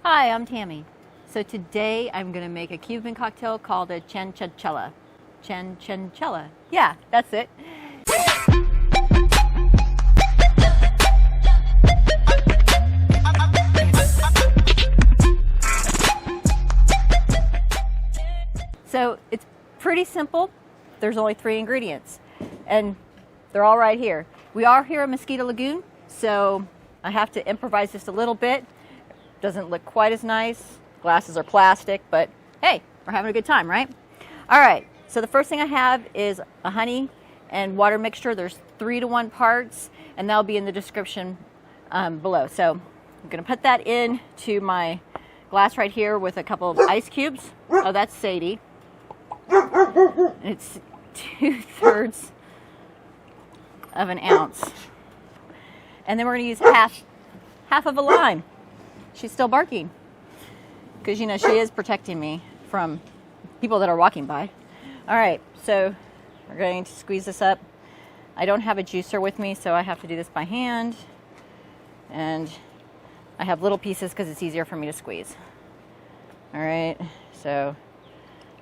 Hi, I'm Tami. So today I'm going to make a Cuban cocktail called a Canchanchara. Canchanchara. Yeah, that's it. So it's pretty simple. There's only 3 ingredients and they're all right here. We are here at Mosquito Lagoon, so I have to improvise just a little bit. Doesn't look quite as nice. Glasses are plastic, but hey, we're having a good time, right? All right, so the first thing I have is a honey and water mixture. There's 3-to-1 parts, and that'll be in the description below. So I'm gonna put that into my glass right here with a couple of ice cubes. Oh, that's Sadie. It's 2/3 of an ounce. And then we're gonna use half of a lime. She's still barking because, you know, she is protecting me from people that are walking by. All right, so we're going to squeeze this up. I don't have a juicer with me, so I have to do this by hand. And I have little pieces because it's easier for me to squeeze. All right, so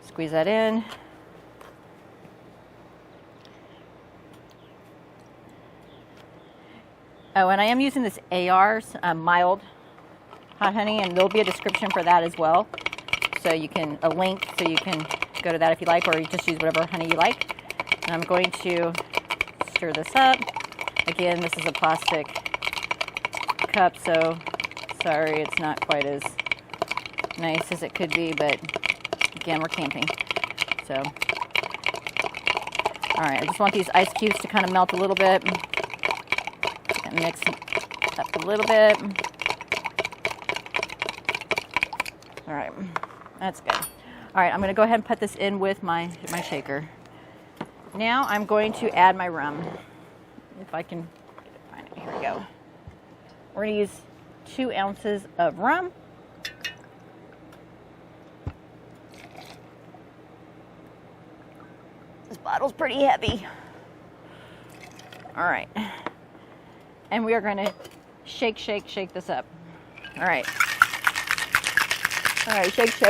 squeeze that in. Oh, and I am using this AR's mild hot honey, and there'll be a description for that as well. So you can, a link, so you can go to that if you like, or you just use whatever honey you like. And I'm going to stir this up. Again, this is a plastic cup, so sorry it's not quite as nice as it could be, but again, we're camping. So, all right, I just want these ice cubes to kind of melt a little bit. And mix up a little bit. All right, that's good. All right, I'm gonna go ahead and put this in with my shaker. Now I'm going to add my rum. If I can find it, here we go. We're gonna use 2 ounces of rum. This bottle's pretty heavy. All right. And we are going to shake this up. All right. All right, shake it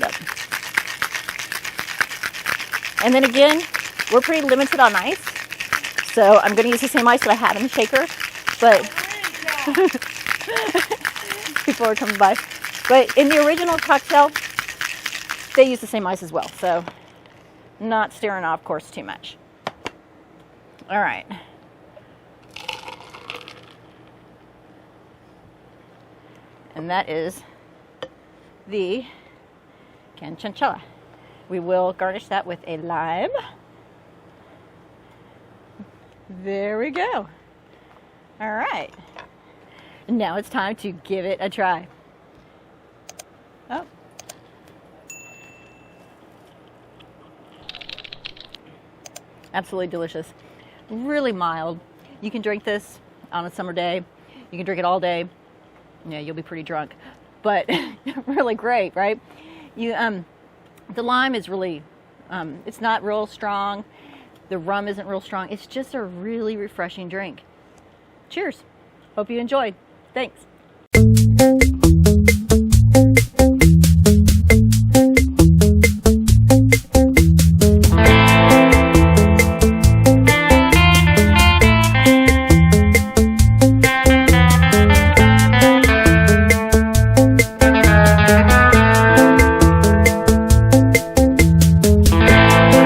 up. And then again, we're pretty limited on ice. So I'm going to use the same ice that I have in the shaker. But people are coming by. But in the original cocktail, they use the same ice as well. So not stirring off, of course, too much. All right. And that is the Canchanchara. We will garnish that with a lime. There we go. All right. Now it's time to give it a try. Oh. Absolutely delicious. Really mild. You can drink this on a summer day. You can drink it all day. Yeah, you'll be pretty drunk, but really great, right? The lime is really, it's not real strong. The rum isn't real strong. It's just a really refreshing drink. Cheers. Hope you enjoyed. Thanks.